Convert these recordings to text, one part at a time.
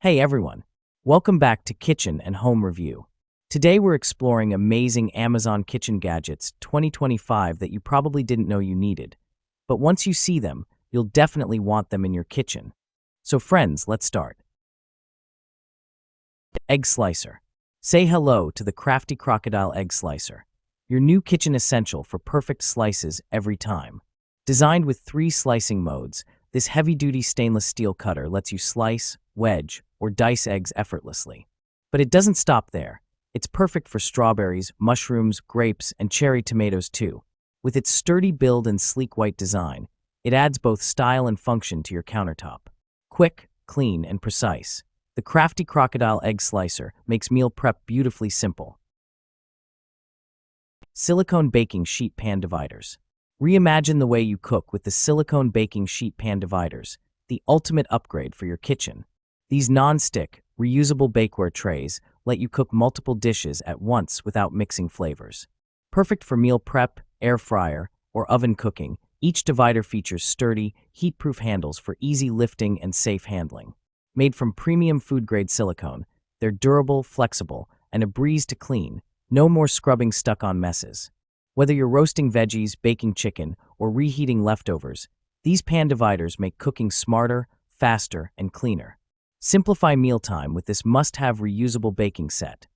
Hey everyone, welcome back to Kitchen and Home Review. Today we're exploring amazing Amazon kitchen gadgets 2025 that you probably didn't know you needed. But once you see them, you'll definitely want them in your kitchen. So friends, let's start. Egg Slicer. Say hello to the crafty crocodile egg slicer, your new kitchen essential for perfect slices every time. Designed with 3 slicing modes, this heavy-duty stainless steel cutter lets you slice, wedge, or dice eggs effortlessly. But it doesn't stop there. It's perfect for strawberries, mushrooms, grapes, and cherry tomatoes too. With its sturdy build and sleek white design, it adds both style and function to your countertop. Quick, clean, and precise, the crafty crocodile egg slicer makes meal prep beautifully simple. Silicone baking sheet pan dividers. Reimagine the way you cook with the silicone baking sheet pan dividers, the ultimate upgrade for your kitchen. These non-stick, reusable bakeware trays let you cook multiple dishes at once without mixing flavors. Perfect for meal prep, air fryer, or oven cooking, each divider features sturdy, heat-proof handles for easy lifting and safe handling. Made from premium food-grade silicone, they're durable, flexible, and a breeze to clean. No more scrubbing stuck-on messes. Whether you're roasting veggies, baking chicken, or reheating leftovers, these pan dividers make cooking smarter, faster, and cleaner. Simplify mealtime with this must-have reusable baking set.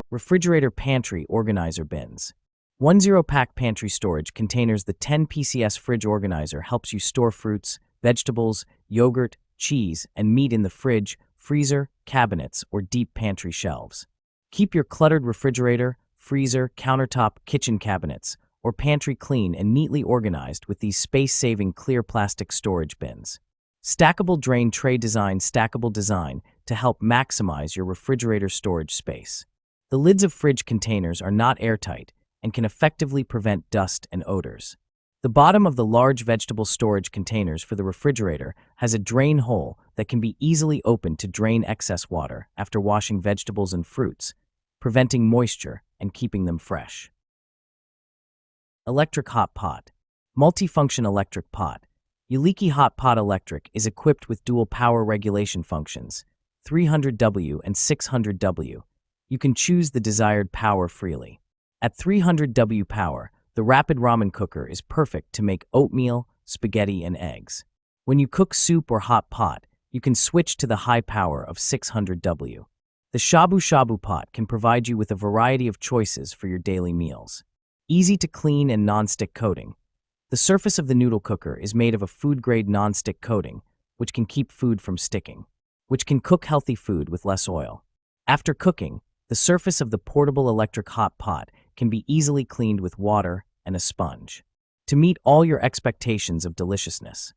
Refrigerator Pantry Organizer Bins. 10-pack pantry storage containers. The 10 PCS fridge organizer helps you store fruits, vegetables, yogurt, cheese, and meat in the fridge, freezer, cabinets, or deep pantry shelves. Keep your cluttered refrigerator, freezer, countertop, kitchen cabinets, or pantry clean and neatly organized with these space-saving clear plastic storage bins. Stackable drain tray design. Stackable design to help maximize your refrigerator storage space. The lids of fridge containers are not airtight and can effectively prevent dust and odors. The bottom of the large vegetable storage containers for the refrigerator has a drain hole that can be easily opened to drain excess water after washing vegetables and fruits, preventing moisture and keeping them fresh. Electric Hot Pot. Multifunction electric pot. Yuliki Hot Pot Electric is equipped with dual power regulation functions, 300W and 600W. You can choose the desired power freely. At 300W power, the rapid ramen cooker is perfect to make oatmeal, spaghetti, and eggs. When you cook soup or hot pot, you can switch to the high power of 600W. The Shabu Shabu pot can provide you with a variety of choices for your daily meals. Easy to clean and non-stick coating. The surface of the noodle cooker is made of a food-grade non-stick coating, which can keep food from sticking, which can cook healthy food with less oil. After cooking, the surface of the portable electric hot pot can be easily cleaned with water and a sponge to meet all your expectations of deliciousness.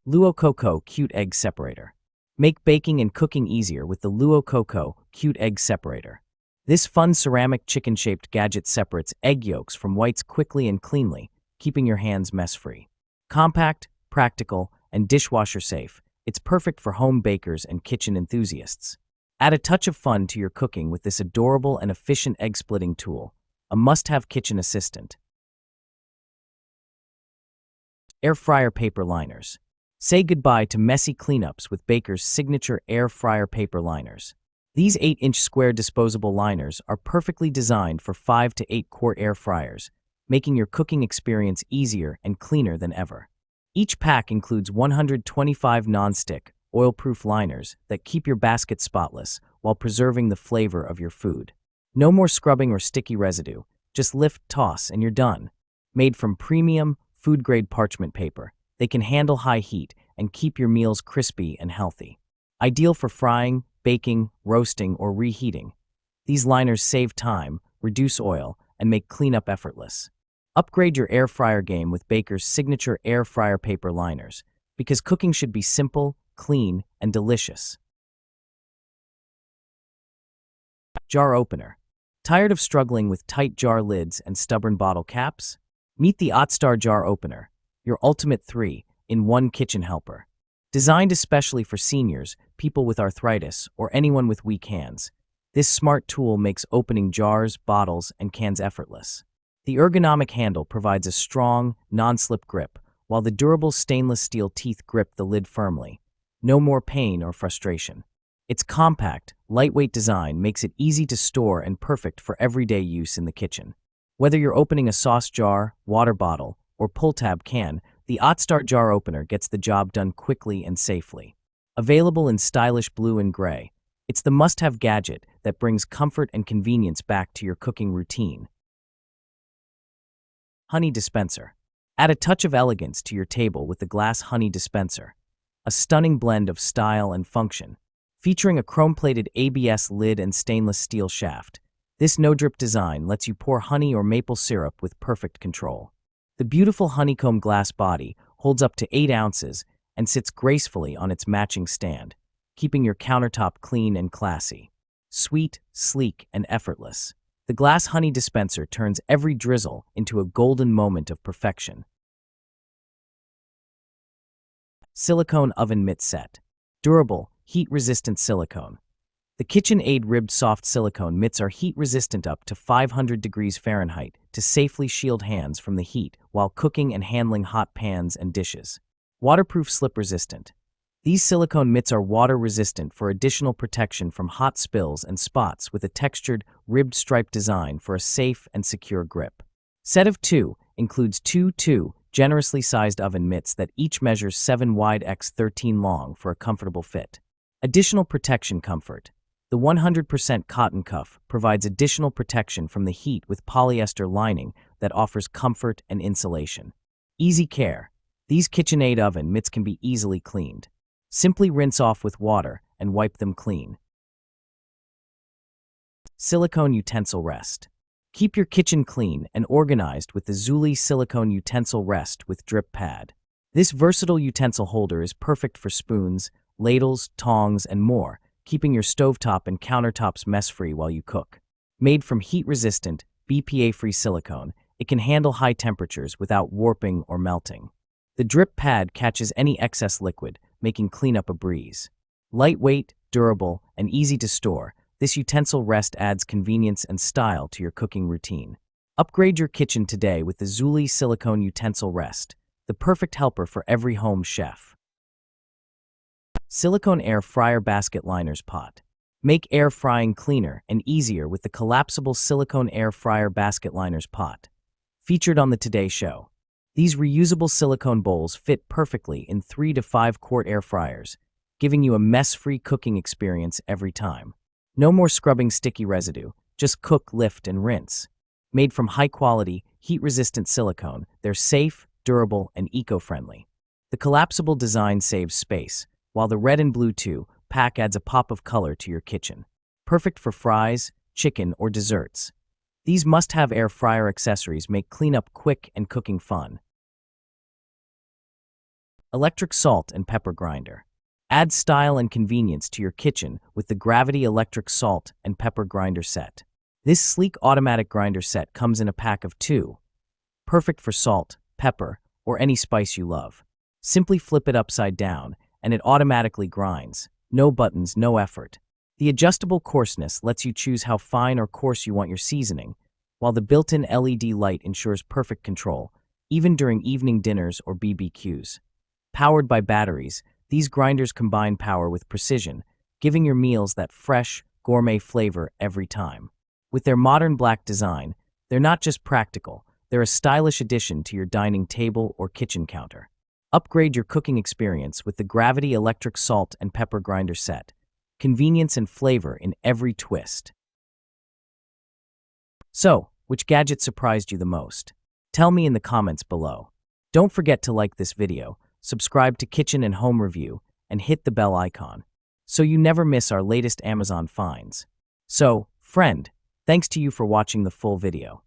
Luo Coco Cute Egg Separator. Make baking and cooking easier with the Luo Coco Cute Egg Separator. This fun ceramic chicken-shaped gadget separates egg yolks from whites quickly and cleanly, keeping your hands mess-free. Compact, practical, and dishwasher-safe, it's perfect for home bakers and kitchen enthusiasts. Add a touch of fun to your cooking with this adorable and efficient egg-splitting tool, a must-have kitchen assistant. Air Fryer Paper Liners. Say goodbye to messy cleanups with Baker's signature air fryer paper liners. These 8-inch square disposable liners are perfectly designed for 5 to 8 quart air fryers, making your cooking experience easier and cleaner than ever. Each pack includes 125 non-stick, oil-proof liners that keep your basket spotless while preserving the flavor of your food. No more scrubbing or sticky residue. Just lift, toss, and you're done. Made from premium, food-grade parchment paper, they can handle high heat and keep your meals crispy and healthy. Ideal for frying, baking, roasting, or reheating. These liners save time, reduce oil, and make cleanup effortless. Upgrade your air fryer game with Baker's signature air fryer paper liners, because cooking should be simple, clean, and delicious. Jar Opener. Tired of struggling with tight jar lids and stubborn bottle caps? Meet the OttStar Jar Opener, your ultimate 3-in-1 kitchen helper. Designed especially for seniors, people with arthritis, or anyone with weak hands, this smart tool makes opening jars, bottles, and cans effortless. The ergonomic handle provides a strong, non-slip grip, while the durable stainless steel teeth grip the lid firmly. No more pain or frustration. Its compact, lightweight design makes it easy to store and perfect for everyday use in the kitchen. Whether you're opening a sauce jar, water bottle, or pull-tab can, the OttStart jar opener gets the job done quickly and safely. Available in stylish blue and gray, it's the must-have gadget that brings comfort and convenience back to your cooking routine. Honey dispenser. Add a touch of elegance to your table with the glass honey dispenser. A stunning blend of style and function. Featuring a chrome-plated ABS lid and stainless steel shaft, this no-drip design lets you pour honey or maple syrup with perfect control. The beautiful honeycomb glass body holds up to 8 ounces and sits gracefully on its matching stand, keeping your countertop clean and classy. Sweet, sleek, and effortless, the glass honey dispenser turns every drizzle into a golden moment of perfection. Silicone oven mitt set. Durable, heat-resistant silicone. The KitchenAid ribbed soft silicone mitts are heat-resistant up to 500 degrees Fahrenheit to safely shield hands from the heat while cooking and handling hot pans and dishes. Waterproof slip-resistant. These silicone mitts are water-resistant for additional protection from hot spills and spots with a textured, ribbed stripe design for a safe and secure grip. Set of 2 includes two generously sized oven mitts that each measures 7 wide x 13 long for a comfortable fit. Additional protection comfort. The 100% cotton cuff provides additional protection from the heat with polyester lining that offers comfort and insulation. Easy care. These KitchenAid oven mitts can be easily cleaned. Simply rinse off with water and wipe them clean. Silicone utensil rest. Keep your kitchen clean and organized with the Zuli silicone utensil rest with drip pad. This versatile utensil holder is perfect for spoons, ladles, tongs, and more, keeping your stovetop and countertops mess-free while you cook. Made from heat-resistant, BPA-free silicone, it can handle high temperatures without warping or melting. The drip pad catches any excess liquid, making cleanup a breeze. Lightweight, durable, and easy to store, this utensil rest adds convenience and style to your cooking routine. Upgrade your kitchen today with the Zuli silicone utensil rest, the perfect helper for every home chef. Silicone air fryer basket liners pot. Make air frying cleaner and easier with the collapsible silicone air fryer basket liners pot. Featured on the Today Show. These reusable silicone bowls fit perfectly in 3 to 5 quart air fryers, giving you a mess-free cooking experience every time. No more scrubbing sticky residue, just cook, lift, and rinse. Made from high-quality, heat-resistant silicone, they're safe, durable, and eco-friendly. The collapsible design saves space, while the red and blue 2-pack adds a pop of color to your kitchen. Perfect for fries, chicken, or desserts. These must-have air fryer accessories make cleanup quick and cooking fun. Electric salt and pepper grinder. Add style and convenience to your kitchen with the Gravity Electric Salt and Pepper Grinder Set. This sleek automatic grinder set comes in a pack of 2. Perfect for salt, pepper, or any spice you love. Simply flip it upside down, and it automatically grinds. No buttons, no effort. The adjustable coarseness lets you choose how fine or coarse you want your seasoning, while the built-in LED light ensures perfect control, even during evening dinners or BBQs. Powered by batteries, these grinders combine power with precision, giving your meals that fresh, gourmet flavor every time. With their modern black design, they're not just practical, they're a stylish addition to your dining table or kitchen counter. Upgrade your cooking experience with the Gravity Electric Salt and Pepper Grinder Set. Convenience and flavor in every twist. So, which gadget surprised you the most? Tell me in the comments below. Don't forget to like this video, subscribe to Kitchen and Home Review, and hit the bell icon, so you never miss our latest Amazon finds. So, friend, thanks to you for watching the full video.